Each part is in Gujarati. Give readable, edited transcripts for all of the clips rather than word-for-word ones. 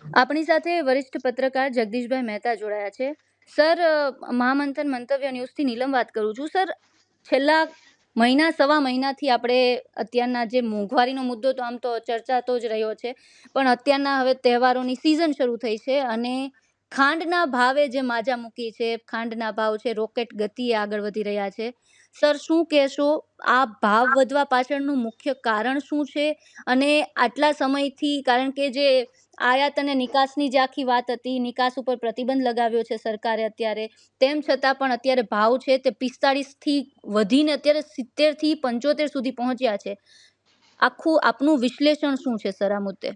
આપણી સાથે વરિષ્ઠ પત્રકાર જગદીશભાઈ મહેતા જોડાયા છે. સર, મહામંથન મંતવ્ય ન્યૂઝથી નીલમ વાત કરું છું. સર, છેલ્લા સવા મહિનાથી આપણે અત્યારના જે મોંઘવારીનો મુદ્દો તો આમ તો ચર્ચાતો જ રહ્યો છે, પણ અત્યારના હવે તહેવારોની સિઝન શરૂ થઈ છે અને ખાંડના ભાવે જે માજા મૂકી છે, ખાંડના ભાવ છે રોકેટ ગતિએ આગળ વધી રહ્યા છે. સર, શું કહેશો? આ ભાવ વધવા પાછળનું મુખ્ય કારણ શું છે? અને આટલા સમયથી, કારણ કે જે આયાત અને નિકાસની જે આખી વાત હતી, નિકાસ ઉપર પ્રતિબંધ લગાવ્યો છે સરકારે અત્યારે, તેમ છતાં પણ અત્યારે ભાવ છે તે 45 થી વધીને અત્યારે 70 થી 75 સુધી પહોંચ્યા છે. આખું આપનું વિશ્લેષણ શું છે સર આ મુદ્દે?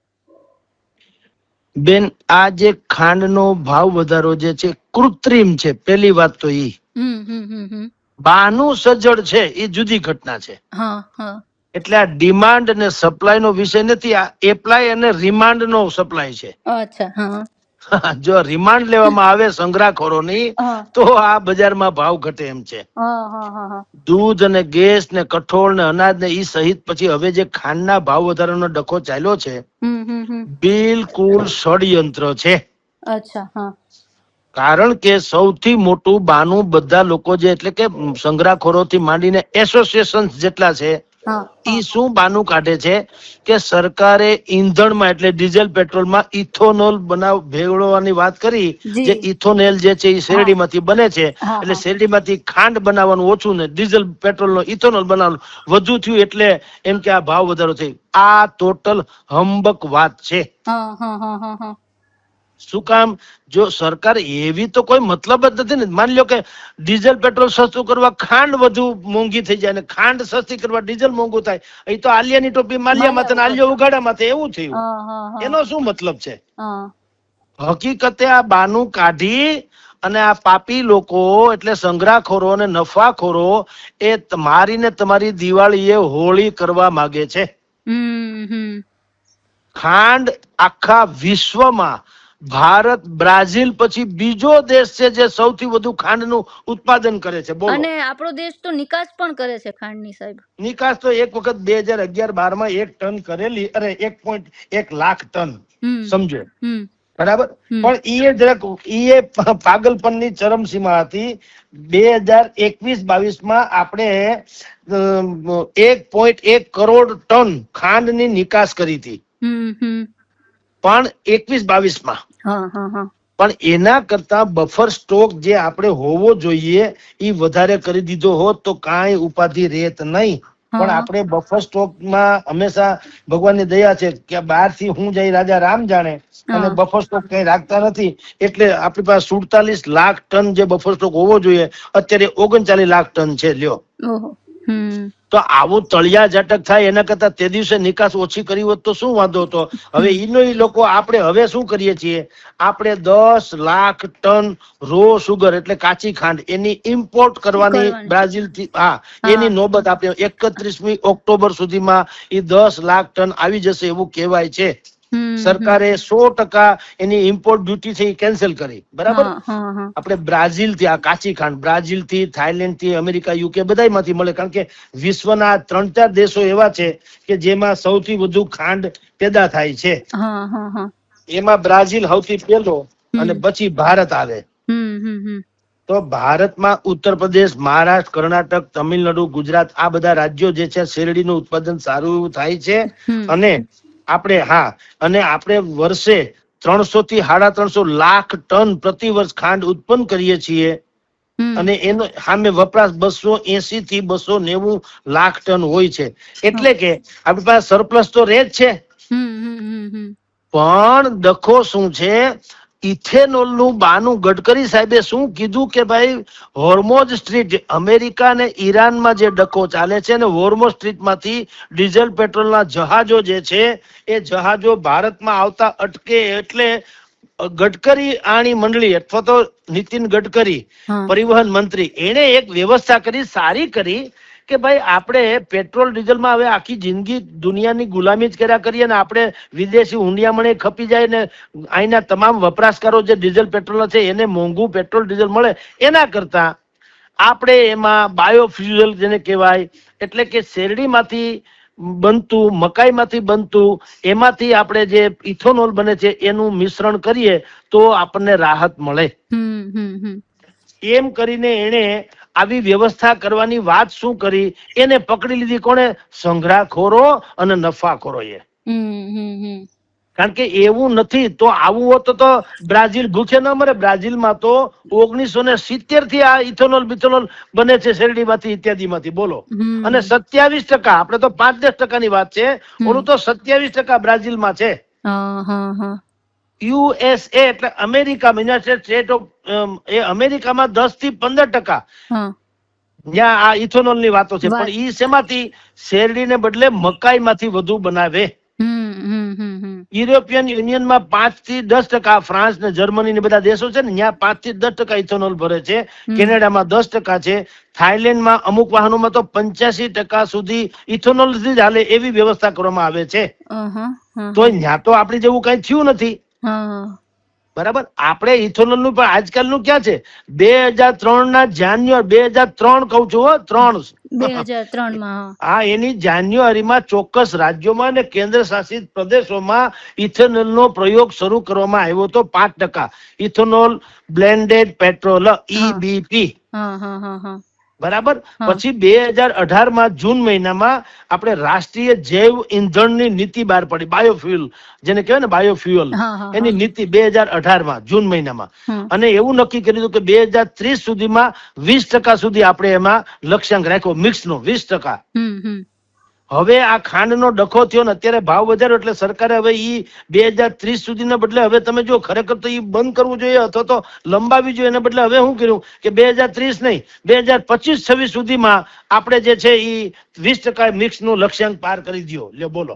બેન, આ જે ખાંડનો ભાવ વધારો જે છે કૃત્રિમ છે. પેલી વાત તો ઈ બાનું સજ્જડ છે, એ જુદી ઘટના છે. એટલે આ ડિમાન્ડ અને સપ્લાય નો વિષય નથી, આ એપ્લાય અને રિમાન્ડ નો સપ્લાય છે. જો રિમાન્ડ લેવામાં આવે સંગ્રહખોરોની તો આ બજારમાં ભાવ ઘટે એમ છે. દૂધ અને ગેસ ને કઠોળ ને અનાજ ને ઈ સહિત પછી હવે જે ખાંડના ભાવ વધારાનો ડખો ચાલ્યો છે, બિલકુલ ષડયંત્ર છે. કારણ કે સૌથી મોટું બાનું બધા લોકો જે, એટલે કે સંગ્રહખોરોથી માંડીને એસોસિએશન જેટલા છે, ઈ શું બાનું કાઢે છે કે સરકારે ઈંધણમાં એટલે ડીઝલ પેટ્રોલમાં ઇથોનોલ ભેળવવાની વાત કરી. જે ઇથોનેલ જે છે એ શેરડીમાંથી બને છે, એટલે શેરડીમાંથી ખાંડ બનાવવાનું ઓછું ને ડીઝલ પેટ્રોલ નો ઇથોનોલ બનાવવાનું વધુ થયું, એટલે એમ કે આ ભાવ વધારો થયો. આ ટોટલ હંબક વાત છે. શું કામ? જો સરકાર એવી તો કોઈ મતલબ જ નથી ને. માની લો કે ડીઝલ પેટ્રોલ સસ્તું કરવા ખાંડ વધુ મોંઘી થઈ જાય, ને ખાંડ સસ્તી કરવા ડીઝલ મોંઘું થાય. એ તો આલિયાની ટોપી માલિયા માથે, આલિયા ઉઘાડા માથે એવું થયું. એનો શું મતલબ છે? હકીકતે આ બાનું કાઢી અને આ પાપી લોકો એટલે સંગ્રહખોરો અને નફાખોરો એ મારીને તમારી દિવાળીએ હોળી કરવા માંગે છે. ખાંડ આખા વિશ્વમાં ભારત બ્રાઝિલ પછી બીજો દેશ છે જે સૌથી વધુ ખાંડનું ઉત્પાદન કરે છે. બોલો. અને આપણો દેશ તો નિકાસ પણ કરે છે ખાંડની. સાહેબ, નિકાસ તો એક વખત 2011-12 માં 1 ટન કરેલી, અરે 1.1 લાખ ટન, સમજો. બરાબર. પણ ઈ પાગલપનની ચરમસીમા હતી. 2021-22 માં આપણે 1.1 કરોડ ટન ખાંડની નિકાસ કરી હતી, પણ 21-22 માં. પણ એના કરતા બફર સ્ટોક જે આપણે હોવો જોઈએ એ વધારે કરી દીધો હોત તો કાંઈ ઉપાધિ રહેત નહીં. પણ આપણે બફર સ્ટોક માં હંમેશા ભગવાનની દયા છે કે બહાર થી હું જઈ રાજા રામ જાણે, અને બફર સ્ટોક કઈ રાખતા નથી. એટલે આપણી પાસે 47 લાખ ટન જે બફર સ્ટોક હોવો જોઈએ, અત્યારે 39 લાખ ટન છે. લ્યો, તો આવું તળિયા ઝાટક થાય એના કરતા તે દિવસે નિકાસ ઓછી કરી હોત તો શું વાંધો હતો? હવે ઈ લોકો આપણે હવે શું કરીએ છીએ, આપણે 10 લાખ ટન રો સુગર એટલે કાચી ખાંડ એની ઇમ્પોર્ટ કરવાની બ્રાઝિલ થી. એની નોબત આપણે 31મી ઓક્ટોબર સુધીમાં એ 10 લાખ ટન આવી જશે એવું કહેવાય છે. સરકારે 100% એની ઇમ્પોર્ટ ડ્યુટી છે કેન્સલ કરી. બરાબર. આપણે બ્રાઝિલ થી આ કાચી ખાંડ બ્રાઝિલ થી, થાઈલેન્ડ થી, અમેરિકા, યુકે બધામાંથી મળે. કારણ કે વિશ્વના 3-4 દેશો એવા છે કે જેમાં સૌથી વધુ ખાંડ પેદા થાય છે. એમાં બ્રાઝિલ સૌથી પહેલો અને પછી ભારત આવે. તો ભારતમાં ઉત્તર પ્રદેશ, મહારાષ્ટ્ર, કર્ણાટક, તમિલનાડુ, ગુજરાત આ બધા રાજ્યો જે છે શેરડીનું ઉત્પાદન સારું થાય છે. અને આપણે વર્ષે 300 થી 350 લાખ ટન પ્રતિ વર્ષ ખાંડ ઉત્પન્ન કરીએ છીએ, અને એનો સામે વપરાશ 280 થી 290 લાખ ટન હોય છે. એટલે કે આપણી પાસે સરપ્લસ તો રહે જ છે. પણ ડખો શું છે? ઇથેનોલ નું બાનું ગડકરી સાહેબે શું કીધું કે ભાઈ હોર્મોઝ સ્ટ્રીટ, અમેરિકા અને ઈરાનમાં જે ડખો ચાલે છે ને, હોર્મોઝ સ્ટ્રીટ માંથી ડીઝલ પેટ્રોલના જહાજો જે છે એ જહાજો ભારતમાં આવતા અટકે. એટલે ગડકરી આણી મંડળી અથવા તો નીતિન ગડકરી પરિવહન મંત્રી એને એક વ્યવસ્થા કરી, સારી કરી કે ભાઈ આપણે પેટ્રોલ ડીઝલમાં હવે આખી જિંદગી દુનિયાની ગુલામી જ કર્યા કરીએ ને આપણે વિદેશી હુંડિયામણે ખપી જાય ને અહીંના તમામ વપરાશકારો જે ડીઝલ પેટ્રોલ છે એને મોંઘું પેટ્રોલ ડીઝલ મળે, એના કરતા આપણે એમાં બાયોફ્યુઅલ જેને કહેવાય એટલે કે શેરડીમાંથી બનતું, મકાઈમાંથી બનતું, એમાંથી આપણે જે ઇથોનોલ બને છે એનું મિશ્રણ કરીએ તો આપણને રાહત મળે. એમ કરીને એને આવી વ્યવસ્થા કરવાની વાત શું કરી, એને પકડી લીધી કોણે? સંગ્રહખોરો અને નફાખોરોએ. કારણ કે એવું નથી તો આવું હોત તો બ્રાઝિલ ભૂખે ન મરે. બ્રાઝિલમાં તો 1970 થી આ ઇથોનોલ બિથોનોલ બને છે શેરડીમાંથી ઇત્યાદિમાંથી, બોલો. અને 27%, આપણે તો 5-10% ની વાત છે, ઓલું તો 27% બ્રાઝિલમાં છે. USA એટલે અમેરિકા, યુનાઇટેડ સ્ટેટ ઓફ, એ અમેરિકામાં 10 થી 15% જ્યાં આ ઇથોનોલ ની વાતો છે. પણ ઈ શેમાંથી? શેરડીને બદલે મકાઈમાંથી વધુ બનાવે. યુરોપિયન યુનિયનમાં 5 થી 10%, ફ્રાન્સ ને જર્મની ને બધા દેશો છે ને ત્યાં 5 થી 10% ઇથોનોલ ભરે છે. કેનેડામાં 10% છે. થાઈલેન્ડમાં અમુક વાહનોમાં તો 85% સુધી ઇથોનોલ થી જ હાલે એવી વ્યવસ્થા કરવામાં આવે છે. તો ત્યાં તો આપણી જેવું કઈ થયું નથી. બરાબર. આપણે ઇથોનોલ નું પણ આજકાલનું ક્યાં છે? 2003 ના જાન્યુઆરી 2003 કહું છું, 2003 હા, એની જાન્યુઆરીમાં ચોક્કસ રાજ્યોમાં અને કેન્દ્ર શાસિત પ્રદેશોમાં ઇથેનોલ નો પ્રયોગ શરૂ કરવામાં આવ્યો હતો. 5% ઇથોનોલ બ્લેન્ડેડ પેટ્રોલ, EBP. બરાબર. પછી 2018 જૂન મહિનામાં આપણે રાષ્ટ્રીય જૈવ ઇંધણની નીતિ બહાર પડી, બાયોફ્યુઅલ જેને કહેવાય ને, બાયોફ્યુઅલ, એની નીતિ 2018 જૂન મહિનામાં. અને એવું નક્કી કર્યું કે 2030 સુધીમાં 20% સુધી આપણે એમાં લક્ષ્યાંક રાખ્યો, મિક્સ નો 20%. હવે આ ખાંડનો ડખો થયો ને અત્યારે ભાવ વધાર્યો એટલે સરકારે હવે ઈ 2030 સુધીના બદલે હવે તમે જો ખરેખર તો ઈ બંધ કરવું જોઈએ અથવા તો લંબાવી જોઈએ. એના બદલે હવે શું કર્યું કે 2030 નહીં, 2025-26 સુધીમાં આપણે જે છે ઈ 20% મિક્સ નું લક્ષ્યાંક પાર કરી દો. લ્યો બોલો.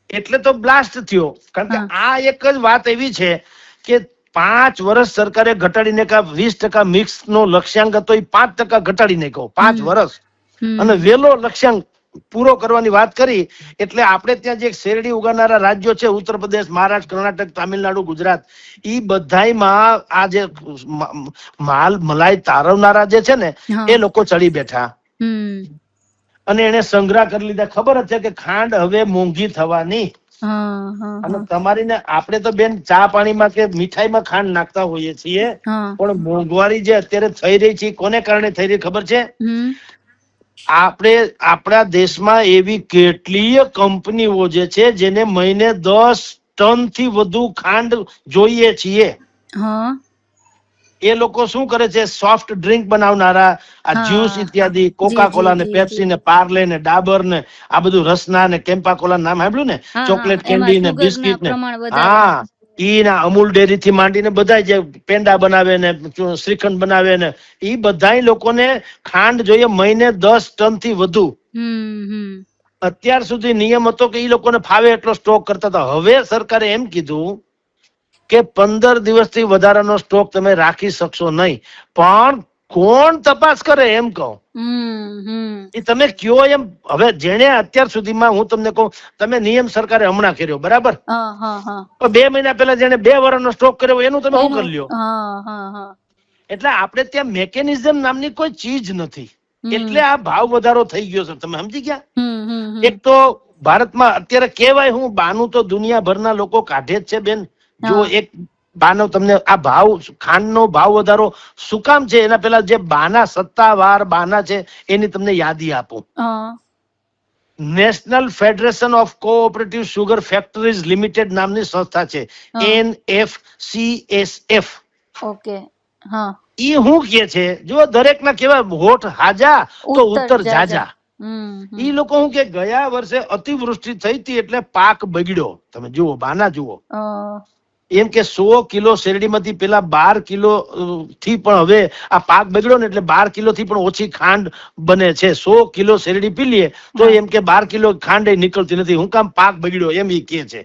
એટલે તો બ્લાસ્ટ થયો. કારણ કે આ એક જ વાત એવી છે કે 5 વર્ષ સરકારે ઘટાડીને 20% મિક્સ નો લક્ષ્યાંક હતો એ 5% ઘટાડીને કહો, 5 વર્ષ. અને વેલો લક્ષ્યાંક પૂરો કરવાની વાત કરી. એટલે આપણે ત્યાં જે શેરડી ઉગાડનારા રાજ્યો છે, ઉત્તર પ્રદેશ, મહારાષ્ટ્ર, કર્ણાટક, તામિલનાડુ, ગુજરાત, ઈ બધાયમાં આ જે મલાઈ તારવનારા જે છે ને એ લોકો ચડી બેઠા અને એને સંગ્રહ કરી લીધા. ખબર જ છે કે ખાંડ હવે મોંઘી થવાની. અને તમારી ને આપણે તો બેન ચા પાણીમાં કે મીઠાઈમાં ખાંડ નાખતા હોઈએ છીએ, પણ મોંઘવારી જે અત્યારે થઈ રહી છે કોને કારણે થઈ રહી ખબર છે? આપણે આપણા દેશમાં એવી કેટલીય કંપનીઓ જે છે જેને મહિને 10 ટન થી વધુ ખાંડ જોઈએ છીએ. એ લોકો શું કરે છે? સોફ્ટ ડ્રિંક બનાવનારા, આ જ્યુસ ઇત્યાદિ, કોકા કોલા ને, પેપ્સી ને, પાર્લે ને, ડાબર ને, આ બધું રસના ને, કેમ્પા કોલા નામ સાંભળ્યું ને, ચોકલેટ કેન્ડી ને, બિસ્કિટ ને, હા, ઈ ના અમૂલ ડેરી થી માંડીને બધા જે પેંડા બનાવે ને, શ્રીખંડ બનાવે ને, ઈ બધા લોકોને ખાંડ જોઈએ મહિને 10 ટન થી વધુ. અત્યાર સુધી નિયમ હતો કે ઈ લોકોને ફાવે એટલો સ્ટોક કરતા હતા. હવે સરકારે એમ કીધું કે 15 દિવસથી વધારાનો સ્ટોક તમે રાખી શકશો નહીં. પણ કોણ તપાસ કરે એમ કહો? એ તમે કયો એમ. હવે જેને અત્યાર સુધીમાં હું તમને કહું, તમે નિયમ સરકારે હમણાં કર્યો, બરાબર, 2 મહિના પહેલા જેને 2 વર્ષનો સ્ટોક કર્યો એનું તમે શું કરી લ્યો? એટલે આપણે ત્યાં મેકેનિઝમ નામની કોઈ ચીજ નથી. એટલે આ ભાવ વધારો થઈ ગયો છે. તમે સમજી ગયા? એક તો ભારતમાં અત્યારે કહેવાય, હું બાનું તો દુનિયાભરના લોકો કાઢે જ છે બેન. જો એક બાનો તમને આ ભાવ, ખાંડનો ભાવ વધારો શું કામ છે એના પેલા જે બાના, સત્તાવાર બાના છે એની તમને યાદી આપું. National federation of cooperative sugar factories limited નામની સંસ્થા છે, NFCSF. ઓકે. ઈ શું કે છે? જો દરેક ના કેવા હોઠ હાજા તો ઉત્તર જાજા. ઈ લોકો શું કે ગયા વર્ષે અતિવૃષ્ટિ થઈ હતી એટલે પાક બગડ્યો. તમે જુઓ, બાના જુઓ. એમ કે 100 કિલો શેરડીમાંથી પેલા 12 કિલો થી પણ હવે આ પાક બગડ્યો ને એટલે 12 કિલો થી પણ ઓછી ખાંડ બને છે. 100 કિલો શેરડી પી લઈએ તો એમ કે 12 કિલો ખાંડ નીકળતી નથી. હું કામ? પાક બગડ્યો એમ ઈ કે છે.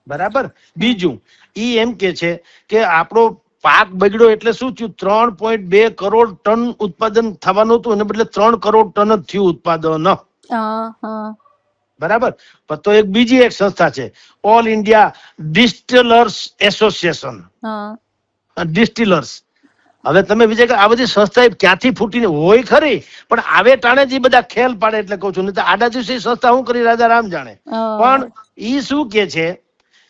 બરાબર. બીજું ઈ એમ કે છે કે આપણો પાક બગડ્યો એટલે શું થયું? 3.2 કરોડ ટન ઉત્પાદન થવાનું હતું એને બદલે 3 કરોડ ટન જ થયું ઉત્પાદન. બરાબર. તો એક બીજી એક સંસ્થા છે, ઓલ ઇન્ડિયા ડિસ્ટિલર્સ એસોસિએશન, ડિસ્ટિલર્સ. હવે તમે વિજય આ બધી સંસ્થા ક્યાંથી ફૂટીને હોય ખરી, પણ આવે ટાણે જ બધા ખેલ પાડે એટલે કઉ છું. નહીં તો આડા દિવસે સંસ્થા શું કરી રાજા રામ જાણે. પણ ઈ શું કે છે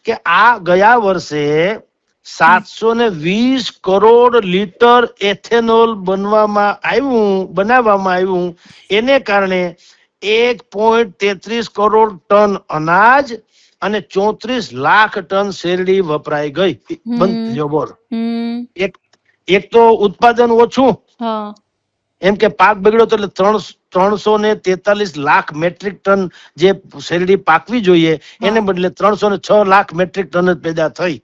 કે આ ગયા વર્ષે 720 કરોડ લીટર એથેનોલ બનાવવામાં આવ્યું. એને કારણે 1.33 કરોડ ટન અનાજ અને 34 લાખ ટન શેરડી વપરાઈ ગઈ. બંધ બોલ. એક તો ઉત્પાદન ઓછું, એમ કે પાક બગડ્યો તો એટલે 343 લાખ મેટ્રિક ટન જે શેરડી પાકવી જોઈએ એને બદલે 306 લાખ મેટ્રિક ટન જ પેદા થઈ.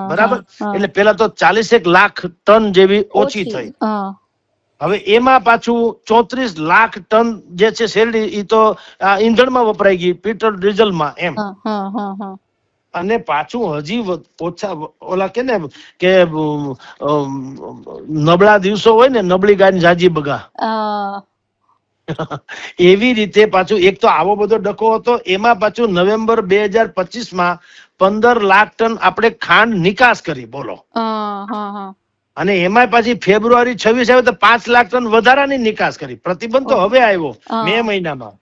બરાબર. એટલે પેલા તો 41 લાખ ટન જેવી ઓછી થઈ. હવે એમાં પાછું 34 લાખ ટન જે છે શેરડી એ તો ઈંધણમાં વપરાઈ ગઈ, પેટ્રોલ ડીઝલમાં એમ. અને પાછું હજી ઓછા ઓલા કે ને કે નબળા દિવસો હોય ને, નબળી ગાય જાજી બગા, એવી રીતે પાછું એક તો આવો બધો ડખો હતો. એમાં પાછું નવેમ્બર 2025 15 લાખ ટન આપણે ખાંડ નિકાસ કરી, બોલો. અને એમાં પાછી ફેબ્રુઆરી 26 આવે તો 5 લાખ ટન વધારાની નિકાસ કરી. પ્રતિબંધ તો હવે આવ્યો મે મહિનામાં.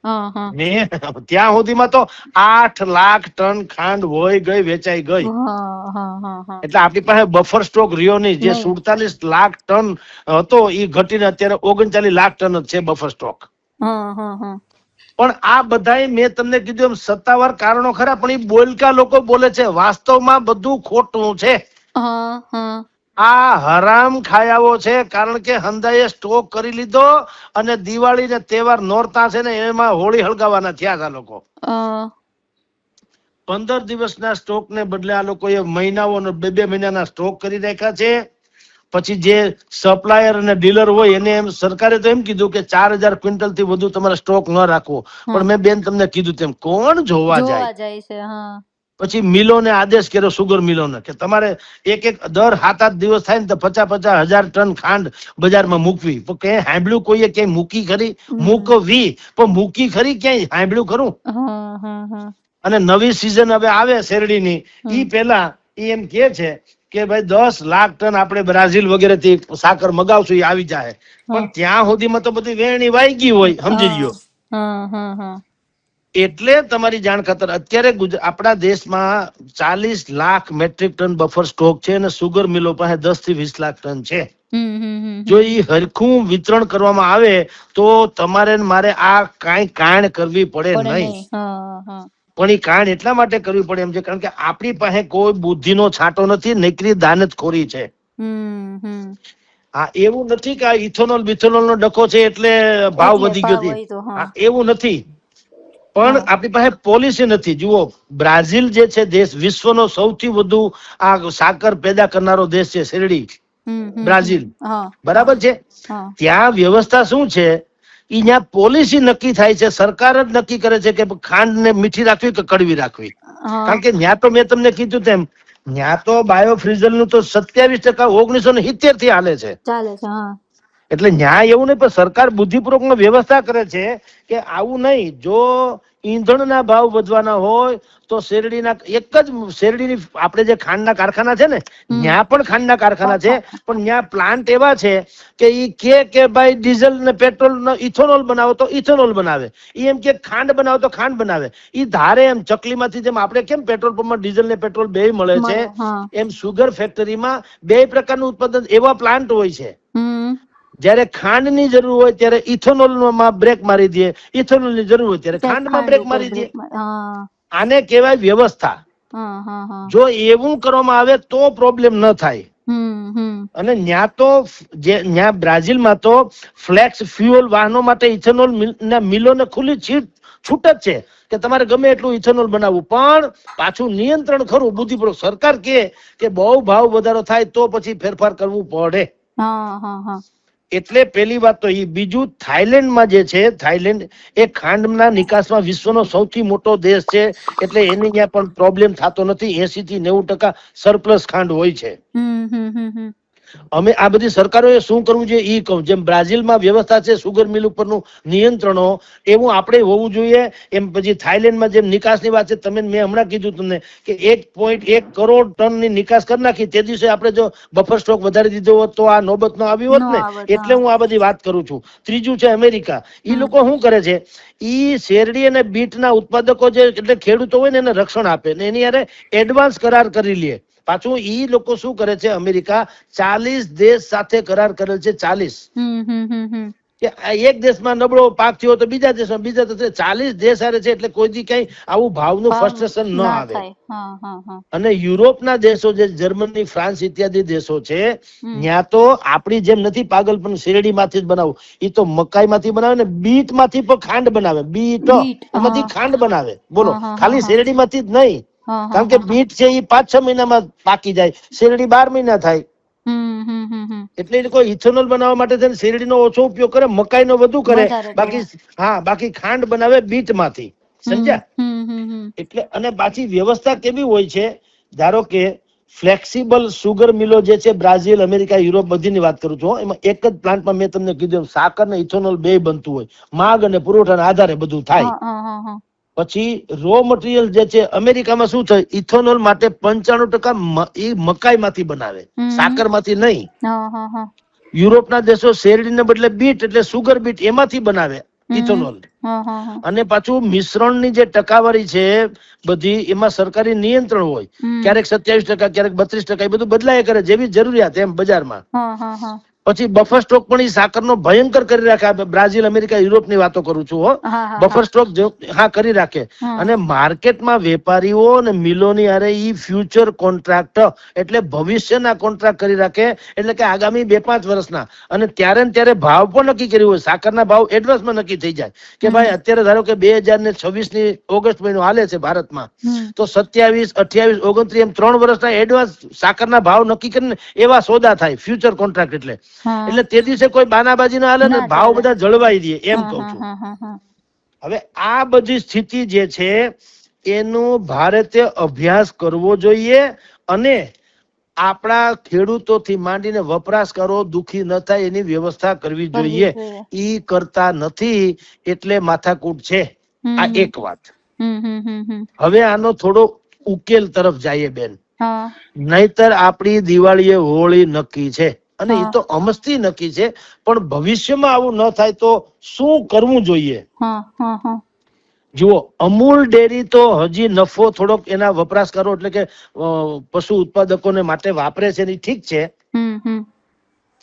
ત્યાં સુધીમાં તો 8 લાખ ટન ખાંડ હોય ગઈ, વેચાઈ ગઈ. એટલે આપણી પાસે બફર સ્ટોક રહ્યો નહીં. જે 47 લાખ ટન હતો એ ઘટીને અત્યારે 39 લાખ ટન જ છે બફર સ્ટોક. પણ આ બધા મેં તમને કીધું એમ સત્તાવાર કારણો ખરા, પણ એ બોલકા લોકો બોલે છે. વાસ્તવમાં બધું ખોટું છે. આ હરામ ખાયાઓ છે. કારણ કે હંદાએ સ્ટોક કરી લીધો અને દિવાળી ને તહેવાર નોરતા છે ને એમાં હોળી હળગાવાના થયા આ લોકો. 15 દિવસના સ્ટોક ને બદલે આ લોકોએ મહિનાઓ 2 મહિનાના સ્ટોક કરી રાખ્યા છે. પછી જે સપ્લાયર અને ડીલર હોય એને એમ સરકારે તો એમ કીધું કે 4000 ક્વિન્ટલ થી વધુ તમારે સ્ટોક ન રાખવો. પણ મેં બેન તમને કીધું તેમ કોણ જોવા જાય છે. પછી મિલોને આદેશ કર્યો, સુગર મિલોને, કે તમારે એક દર 7-8 દિવસ થાય ને તો 50,000 ટન ખાંડ બજારમાં મૂકવી. પણ ક્યાંય સાંભળ્યું કોઈએ ક્યાંય મૂકી ખરી? મૂકવી પણ મૂકી ખરી ક્યાંય સાંભળ્યું ખરું? અને નવી સિઝન હવે આવે શેરડીની, ઈ પેલા એમ કે છે કે ભાઈ 10 લાખ ટન આપણે બ્રાઝિલ વગેરે થી સાકર મગાવશું, એ આવી જાય. પણ ત્યાં સુધીમાં તો બધી વેણી વાઈ ગઈ હોય, સમજી ગયો. એટલે તમારી જાણ ખાતર અત્યારે આપણા દેશમાં 40 lakh metric ton buffer stock છે અને સુગર મિલો પાસે 10 થી 20 લાખ ટન છે. જો એ હરખું વિતરણ કરવામાં આવે તો તમારે મારે આ કાંઈ કાણ કરવી પડે નહીં. પણ એ કાણ એટલા માટે કરવી પડે એમ છે કારણ કે આપણી પાસે કોઈ બુદ્ધિનો છાંટો નથી, નકરી દાનતખોરી છે. હા, એવું નથી કે ઇથેનોલ બિથેનોલ નો ડખો છે એટલે ભાવ વધી ગયો છે, એવું નથી. પણ આપણી પાસે પોલિસી નથી. જુઓ, બ્રાઝિલ જે છે દેશ વિશ્વનો સૌથી વધુ આ સાકર પેદા કરનારો દેશ છે, શેરડી. બ્રાઝિલ, બરાબર છે. ત્યાં વ્યવસ્થા શું છે? ત્યાં પોલિસી નક્કી થાય છે, સરકાર જ નક્કી કરે છે કે ખાંડ ને મીઠી રાખવી કે કડવી રાખવી. કારણ કે ત્યાં તો મેં તમને કીધું તેમ ત્યાં તો બાયોફ્રીઝલ નું તો 27% 1970 થી હાલે છે. એટલે ન્યાય એવું નહીં, પણ સરકાર બુદ્ધિપૂર્વક વ્યવસ્થા કરે છે કે આવું નહીં. જો ઈંધણના ભાવ વધવાના હોય તો શેરડીના એક જ શેરડીની આપણે જે ખાંડના કારખાના છે ને, ત્યાં પણ ખાંડના કારખાના છે, પણ ત્યાં પ્લાન્ટ એવા છે કે ઈ કે ભાઈ ડીઝલ ને પેટ્રોલ નો ઇથેનોલ બનાવો તો ઇથેનોલ બનાવે, ઈ એમ કે ખાંડ બનાવો તો ખાંડ બનાવે. ઈ ધારે એમ ચકલીમાંથી જેમ આપણે કેમ પેટ્રોલ પંપમાં ડીઝલ ને પેટ્રોલ બે મળે છે, એમ સુગર ફેક્ટરીમાં 2 પ્રકારનું ઉત્પાદન એવા પ્લાન્ટ હોય છે. જયારે ખાંડ ની જરૂર હોય ત્યારે ઇથેનોલ માં બ્રેક મારી દે, ઇથેનોલ ની જરૂર હોય ત્યારે ખાંડમાં બ્રેક મારી દે. આને કહેવાય વ્યવસ્થા. જો એવું કરવામાં આવે તો પ્રોબ્લેમ ન થાય. અને ન્યા બ્રાઝિલમાં તો ફ્લેક્સ ફ્યુઅલ વાહનો માટે ઇથેનોલ ના મિલોને ખુલ્લી છૂટ જ છે કે તમારે ગમે એટલું ઇથેનોલ બનાવવું, પણ પાછું નિયંત્રણ ખરું. બુદ્ધિપૂર્વક સરકાર કે બહુ ભાવ વધારો થાય તો પછી ફેરફાર કરવું પડે. એટલે પેલી વાત તો એ. બીજું, થાઈલેન્ડમાં જે છે, થાઈલેન્ડ એ ખાંડના નિકાસમાં વિશ્વનો સૌથી મોટો દેશ છે, એટલે એની ત્યાં પણ પ્રોબ્લેમ થતો નથી. 80 થી 90% સરપ્લસ ખાંડ હોય છે. અમે આ બધી સરકારોએ શું કરવું જોઈએ ઈ કહું. જેમ બ્રાઝિલમાં વ્યવસ્થા છે સુગર મિલ ઉપરનું નિયંત્રણો, એવું આપણે હોવું જોઈએ. એમ પછી થાઈલેન્ડમાં જેમ નિકાસની વાત છે, તમે મેં હમણાં કીધું તમને કે 1.1 કરોડ ટનની નિકાસ કરી નાખી. તે દિવસે આપણે જો બફર સ્ટોક વધારી દીધો હોત તો આ નોબત ન આવી હોત ને. એટલે હું આ બધી વાત કરું છું. ત્રીજું છે અમેરિકા. ઈ લોકો શું કરે છે, ઈ શેરડી અને બીટના ઉત્પાદકો જે એટલે ખેડૂતો હોય ને એને રક્ષણ આપે ને એની યારે એડવાન્સ કરાર કરી લે. પાછું ઈ લોકો શું કરે છે, અમેરિકા 40 દેશ સાથે કરાર કરેલ છે. 40 કે એક દેશમાં નબળો પાક થયો તો બીજા દેશમાં, બીજા દેશ 40 દેશ હારે છે. એટલે કોઈ દી કઈ આવું ભાવનું ફ્રસ્ટ્રેશન ન આવે. અને યુરોપના દેશો જે જર્મની, ફ્રાન્સ ઇત્યાદિ દેશો છે, ત્યાં તો આપણી જેમ નથી પાગલ, પણ શેરડી માંથી જ બનાવું. ઈ તો મકાઈ માંથી બનાવે ને બીટ માંથી પણ ખાંડ બનાવે. બીટ એમાંથી ખાંડ બનાવે. બોલો, ખાલી શેરડી માંથી જ નહીં. કારણ કે બીટ છે એ 5-6 મહિનામાં પાકી જાય, શેરડી 12 મહિના થાય. એટલે એ લોકો ઇથેનોલ બનાવવા માટે શેરડીનો ઓછો ઉપયોગ કરે, મકાઈનો વધુ કરે. બાકી ખાંડ બનાવે બીટ માંથી. સમજ્યા? એટલે અને પાછી વ્યવસ્થા કેવી હોય છે, ધારો કે ફ્લેક્સિબલ સુગર મિલો જે છે બ્રાઝિલ, અમેરિકા, યુરોપ બધીની વાત કરું છું. એમાં એક જ પ્લાન્ટમાં મેં તમને કીધું સાકર ને ઇથેનોલ બે બનતું હોય. માંગ અને પુરવઠાના આધારે બધું થાય. પછી રો મટીરિયલ જે છે અમેરિકામાં શું થાય, ઇથેનોલ માટે 95% મકાઈ માંથી બનાવે, સાકર માંથી નહીં. યુરોપના દેશો શેરડીને બદલે બીટ એટલે સુગર બીટ એમાંથી બનાવે ઇથેનોલ. અને પાછું મિશ્રણની જે ટકાવારી છે બધી, એમાં સરકારી નિયંત્રણ હોય. ક્યારેક 27%, ક્યારેક 32%, એ બધું બદલાય કરે જેવી જરૂરિયાત એમ બજારમાં. પછી બફર સ્ટોક પણ સાકરનો ભયંકર કરી રાખે. બ્રાઝિલ, અમેરિકા, યુરોપની વાતો કરું છું. બફર સ્ટોક કરી રાખે. અને માર્કેટમાં વેપારીઓ અને મિલોની હારે ઈ ફ્યુચર કોન્ટ્રાક્ટ એટલે ભવિષ્યના કોન્ટ્રાક્ટ કરી રાખે. એટલે કે આગામી 2-5 વર્ષના. અને ત્યારે ને ત્યારે ભાવ પણ નક્કી કર્યું હોય. સાકરના ભાવ એડવાન્સમાં નક્કી થઈ જાય કે ભાઈ અત્યારે ધારો કે 2026 ની ઓગસ્ટ મહિનો હાલે છે ભારતમાં, તો 27, 28, 29 એમ 3 વર્ષના એડવાન્સ સાકરના ભાવ નક્કી કરીને એવા સોદા થાય ફ્યુચર કોન્ટ્રાક્ટ. એટલે તે દિવસે કોઈ બાનાબાજી ના હાલે ને, ભાવ બધા જળવાઈ દે એમ કઉ છું. હવે આ બધી સ્થિતિ જે છે એનો ભારતે અભ્યાસ કરવો જોઈએ. અને આપણા ખેડૂતોથી માંડીને વપરાશકારો દુખી ન થાય એની વ્યવસ્થા કરવી જોઈએ. ઈ કરતા નથી એટલે માથાકૂટ છે. આ એક વાત. હવે આનો થોડો ઉકેલ તરફ જઈએ બેન. નહીતર આપણી દિવાળીએ હોળી નક્કી છે અને એ તો અમસ્તી નક્કી છે, પણ ભવિષ્યમાં આવું ન થાય તો શું કરવું જોઈએ? જુઓ, અમૂલ ડેરી તો હજી નફો થોડોક એના વપરાશકારો એટલે કે પશુ ઉત્પાદકોને માટે વાપરે છે, ઠીક છે.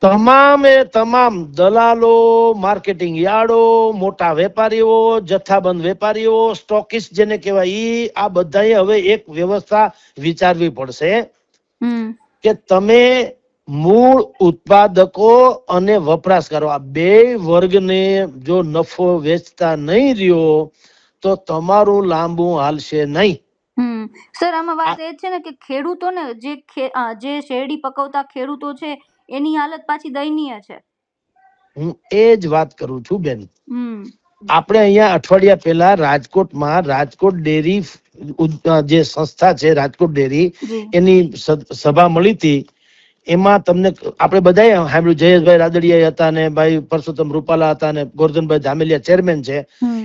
તમામ દલાલો, માર્કેટિંગ યાર્ડો, મોટા વેપારીઓ, જથ્થાબંધ વેપારીઓ, સ્ટોકિસ્ટ જેને કહેવાય, આ બધાએ હવે એક વ્યવસ્થા વિચારવી પડશે કે તમે મૂળ ઉત્પાદકો અને વપરાશકારો આ બે વર્ગને જો નફો વેચતા નહીં રહ્યો તો તમારું લાંબુ હાલશે નહીં. સર, આમાં વાત એ છે ને કે ખેડૂતોને જે શેરડી પકવતા ખેડૂતો છે એની હાલત પાછી દયનીય છે. હું એ જ વાત કરું છું બેન. આપણે અહીંયા અઠવાડિયા પહેલા રાજકોટમાં રાજકોટ ડેરી જે સંસ્થા છે રાજકોટ ડેરી, એની સભા મળી હતી. એમાં તમને આપણે બધાએ સાંભળ્યું, જયેશભાઈ રાદડિયા હતા ને ભાઈ પરસોત્તમ રૂપાલા હતા ને ગોરધનભાઈ ધામેલિયા ચેરમેન છે.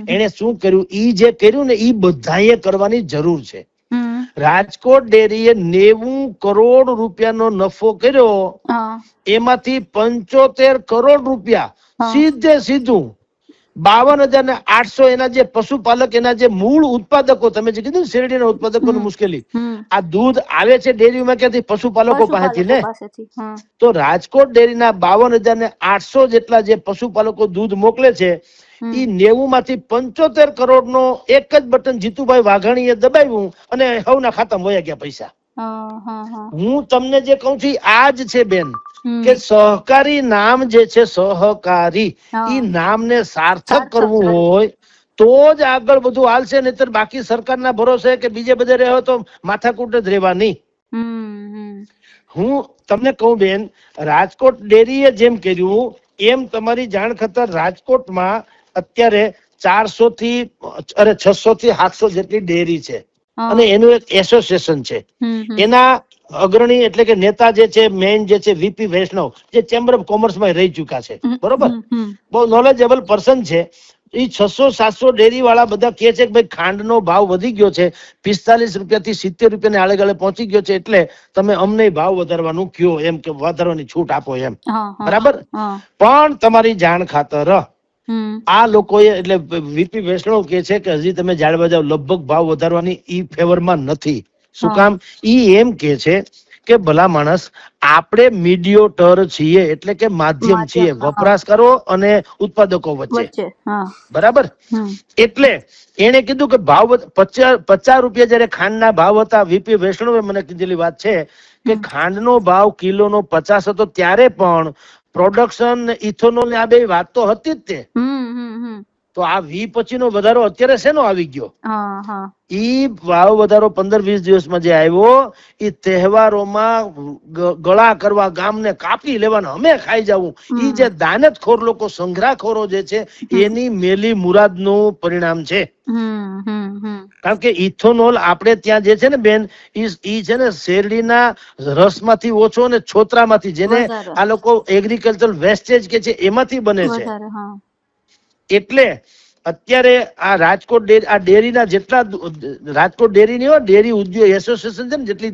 એને શું કર્યું, ઈ જે કર્યું ને ઈ બધાએ કરવાની જરૂર છે. રાજકોટ ડેરીએ 90 કરોડ રૂપિયાનો નફો કર્યો. એમાંથી 75 કરોડ રૂપિયા સીધું 52,800 એના જે પશુપાલક, એના જે મૂળ ઉત્પાદકો, તમે જે કીધું શેરડીના ઉત્પાદકોની મુશ્કેલી, આ દૂધ આવે છે ડેરીમાં ક્યાંથી? પશુપાલકો પાસેથી ને. તો રાજકોટ ડેરીના 52,800 જેટલા જે પશુપાલકો દૂધ મોકલે છે, ઈ 90 માંથી 75 કરોડ નો એક જ બટન જીતુભાઈ વાઘાણીએ દબાવ્યું અને સૌના ખાતામાં વયા ગયા પૈસા. હું તમને જે કહું છું આ જ છે બેન, કે સહકારી નામ જે છે સહકારી, ઈ નામને સાર્થક કરવું હોય તો જ આગળ બધું હાલશે. નહીતર બાકી સરકારના ભરોસે કે બીજે બધે રહ્યો તો માથાકૂટ જ રહેવાની. હું તમને કહું બેન, રાજકોટ ડેરીએ જેમ કર્યું એમ તમારી જાણ ખાતર રાજકોટમાં અત્યારે 600 થી 700 જેટલી ડેરી છે અને એનું એક એસોસિએશન છે. એના અગ્રણી એટલે કે નેતા જે છે મેઇન જે છે વીપી વૈષ્ણવ, જે ચેમ્બર ઓફ કોમર્સ માં રહી ચુક્યા છે, બરોબર, બહુ નોલેજેબલ પર્સન છે. એ 600-700 ડેરી વાળા બધા કે છે કે ભાઈ ખાંડનો ભાવ વધી ગયો છે, 45 રૂપિયાથી 70 રૂપિયાની આળે ગાળે પહોંચી ગયો છે, એટલે તમે અમને ભાવ વધારવાનું કયો, એમ કે વધારવાની છૂટ આપો એમ, બરાબર. પણ તમારી જાણ ખાતર આ લોકોએ એટલે વીપી વૈષ્ણવ કે છે કે હજી તમે જાળવા જાવ, લગભગ ભાવ વધારવાની ઈ ફેવરમાં નથી. શું કામ? ઈ એમ કે છે કે ભલા માણસ આપણે મીડિયેટર છીએ, એટલે કે માધ્યમ છીએ વપરાશકારો અને ઉત્પાદકો વચ્ચે, બરાબર. એટલે એને કીધું કે ભાવ 50 રૂપિયા જયારે ખાંડના ભાવ હતા, વીપી વૈષ્ણવે મને કીધેલી વાત છે કે ખાંડનો ભાવ કિલોનો 50 હતો, ત્યારે પણ પ્રોડક્શન ઇથોનોલ ને આ બે વાત તો હતી જ તે. તો આ વી પછીનો વધારો અત્યારે શેનો આવી ગયો? ઈ ભાવ વધારો 15-20 દિવસમાં જે આવ્યો, ઈ તહેવારોમાં ગળા કરવા, ગામને કાપી લેવાના, અમે ખાઈ જવું, ઈ જે દાનતખોર લોકો, સંગ્રહખોરો જે છે, એની મેલી મુરાદનું પરિણામ છે. કારણ કે ઇથોનોલ આપણે ત્યાં જે છે ને બેન, ઈ છે ને શેરડીના રસમાંથી ઓછો ને છોતરામાંથી, જેને આ લોકો એગ્રીકલ્ચર વેસ્ટેજ કે છે, એમાંથી બને છે. એટલે અત્યારે આ રાજકોટ આ ડેરીના જેટલા રાજકોટ ડેરીની ડેરી ઉદ્યોગ એસોસિએશન છે ને, જેટલી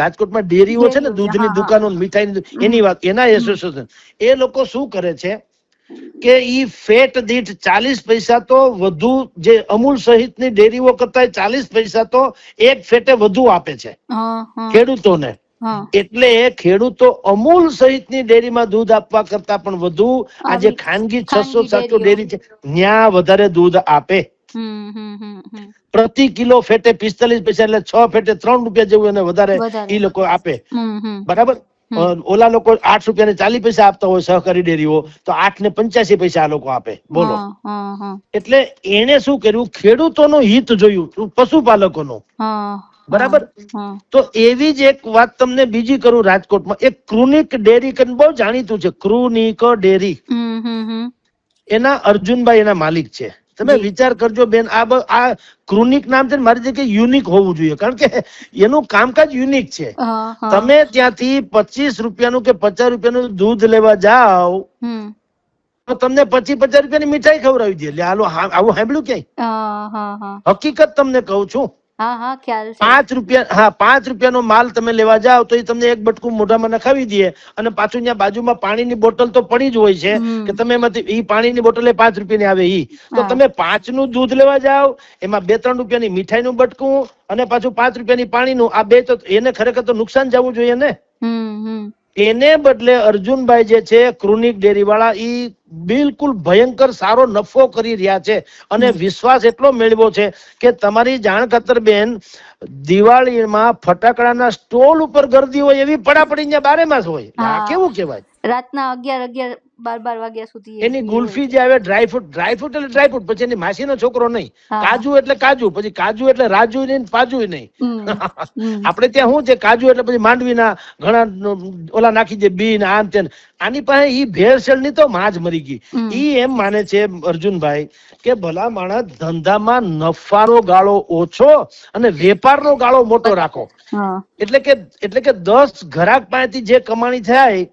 રાજકોટમાં ડેરીઓ છે ને, દૂધની દુકાનો, મીઠાઈની, એની વાત, એના એસોસિએશન, એ લોકો શું કરે છે કે ઈ ફેટ દીઠ 40 પૈસા તો વધુ, જે અમૂલ સહિતની ડેરીઓ કરતા 40 પૈસા તો એક ફેટે વધુ આપે છે ખેડૂતોને. એટલે ખેડૂતો અમૂલ સહિતની ડેરીમાં દૂધ આપવા કરતા પણ વધુ આજે ખાનગી 600-700 ડેરી છે, ત્યાં વધારે દૂધ આપે. પ્રતિ કિલો ફેટે 45 પૈસા, એટલે 6 ફેટે 3 રૂપિયા જેવું એને વધારે ઈ લોકો આપે, બરાબર. ઓલા લોકો 8 રૂપિયા ને 40 પૈસા આપતા હોય સહકારી ડેરીઓ, તો 8 ને 85 પૈસા આ લોકો આપે, બોલો. એટલે એને શું કર્યું? ખેડૂતોનું હિત જોયું, પશુપાલકોનું, બરાબર. તો એવી જ એક વાત તમને બીજી કરું. રાજકોટમાં એક ક્રુનિક ડેરી કરીને બહુ જાણીતું છે, ક્રુનિક ડેરી, એના અર્જુનભાઈ એના માલિક છે. તમે વિચાર કરજો બેન, આ ક્રુનિક નામ છે, મારી જગ્યાએ યુનિક હોવું જોઈએ, કારણ કે એનું કામકાજ યુનિક છે. તમે ત્યાંથી 25 રૂપિયાનું કે 50 રૂપિયાનું દૂધ લેવા જાઓ તો તમને 25-50 રૂપિયાની મીઠાઈ ખવડાવી દે. એટલે હાલો, આવું સાંભળ્યું ક્યાંય? હકીકત તમને કહું છું. 5 રૂપિયાનો માલ તમે લેવા જાઓ તો એ તમને એક બટકું મોઢામાં નખાવી દે, અને પાછું ત્યાં બાજુમાં પાણીની બોટલ તો પડી જ હોય છે કે તમે એમાંથી, ઈ પાણીની બોટલ 5 રૂપિયાની આવે, ઈ તો તમે 5 નું દૂધ લેવા જાઓ, એમાં 2-3 રૂપિયાની મીઠાઈનું બટકું અને પાછું 5 રૂપિયાની પાણીનું, આ બે તો એને ખરેખર તો નુકસાન જવું જોઈએ ને. એને બદલે અર્જુનભાઈ જે છે ક્રુનિક ડેરી વાળા, ઈ બિલકુલ ભયંકર સારો નફો કરી રહ્યા છે, અને વિશ્વાસ એટલો મેળવ્યો છે કે તમારી જાણ ખાતર બેન, દિવાળીમાં ફટાકડાના સ્ટોલ ઉપર ગરદી હોય એવી પડાપડી ત્યાં 12 માસ હોય. આ કેવું કેવાય? રાતના 11-12 વાગ્યા સુધી એની ગુલ્ફી જે આવે, ડ્રાયફ્રૂટ એટલે ડ્રાયફ્રૂટ, પછી એની માસીનો છોકરો નહીં, કાજુ એટલે કાજુ, પછી કાજુ એટલે રાજુ નહીં, પાજુ નહીં. આપણે ત્યાં શું છે, કાજુ એટલે પછી માંડવીના ઘણા ઓલા નાખી દે, બીન, આમ તેમ. આની પાસે ઈ ભેળસેળ ની તો માં જ મરી ગઈ. ઈ એમ માને છે અર્જુનભાઈ કે ભલા માણસ, ધંધામાં નફાનો ગાળો ઓછો અને વેપારનો ગાળો મોટો રાખો. એટલે કે 10 ગ્રાહક પાસેથી જે કમાણી થાય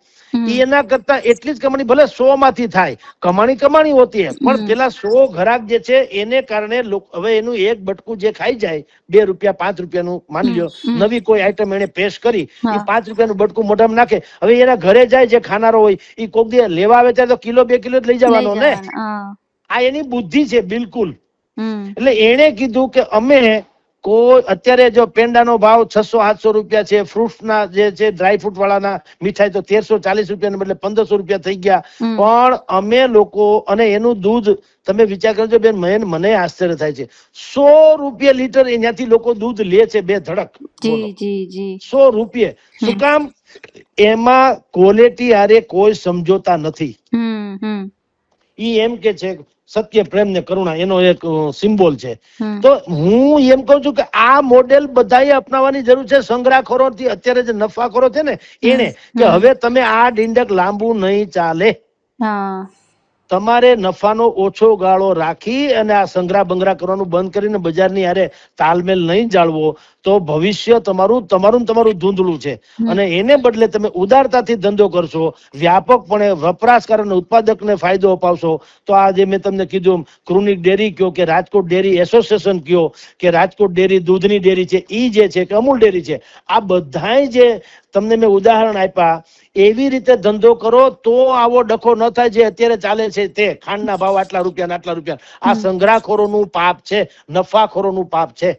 એના કરતા એટલી જ કમાણી, ભલે 100 માંથી થાય, કમાણી હોતી હે, પણ પેલા 100 ગ્રાહક જે છે એને કારણે હવે એનું એક બટકું જે ખાઈ જાય, 2 રૂપિયા 5 રૂપિયાનું માની લ્યો, નવી કોઈ આઈટમ એને પેશ કરી, એ 5 રૂપિયાનું બટકું મોઢામાં નાખે. હવે એના ઘરે જાય જે ખાનારો હોય, એ કોક દી લેવા આવે ત્યારે તો 1-2 કિલો જ લઈ જવાનો ને. આ એની બુદ્ધિ છે બિલકુલ. એટલે એને કીધું કે અમે કોઈ, અત્યારે જો પેંડાનો ભાવ 600-700 રૂપિયા છે, ફ્રૂટ્સના જે છે ડ્રાયફ્રૂટ વાળાના મીઠાઈ તો 1340 રૂપિયાને બદલે 1500 રૂપિયા થઈ ગયા, પણ અમે લોકો, અને એનું દૂધ તમે વિચાર કરજો બેન, મને આશ્ચર્ય થાય છે, 100 રૂપિયા લીટર એનાથી લોકો દૂધ લે છે, બે ધડક. 100 રૂપિયા. શું કામ? એમાં ક્વોલિટી હારે કોઈ સમજોતા નથી. ઈ એમ કે છે સત્ય, પ્રેમ ને કરુણા એનો એક સિમ્બોલ છે. તો હું એમ કહું છું કે આ મોડેલ બધાએ અપનાવવાની જરૂર છે. સંગ્રહખોરો થી અત્યારે જે નફાખોરો છે ને એને, કે હવે તમે આ ડીંડક લાંબુ નહીં ચાલે. તમારે નફાનો ઓછો ગાળો રાખી અને આ સંગ્રહ બંગરા કરવાનું બંધ કરીને બજારની હારે તાલમેલ નહીં જાળવો તો ભવિષ્ય તમારું ધૂંધળું છે. અને એને બદલે તમે ઉદારતાથી ધંધો કરશો, વ્યાપકપણે વપરાશકાર અને ઉત્પાદકને ફાયદો અપાવશો, તો આ જે મેં તમને કીધું ક્રુનિક ડેરી કયો કે રાજકોટ ડેરી એસોસિએશન કયો કે રાજકોટ ડેરી દૂધની ડેરી છે, ઈ જે છે કે અમૂલ ડેરી છે, આ બધાય જે તમને મેં ઉદાહરણ આપ્યા એવી રીતે ધંધો કરો તો આવો ડખો ન થાય જે અત્યારે ચાલે છે તે ખાંડના ભાવ આટલા રૂપિયા આટલા રૂપિયા. આ સંગ્રહખોરોનું પાપ છે, નફાખોરોનું પાપ છે.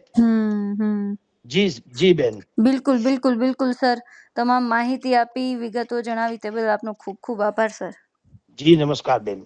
જી બેન. બિલકુલ બિલકુલ બિલકુલ સર, તમામ માહિતી આપી, વિગતો જણાવી તે બદલ આપનો ખૂબ ખૂબ આભાર સર. જી નમસ્કાર બેન.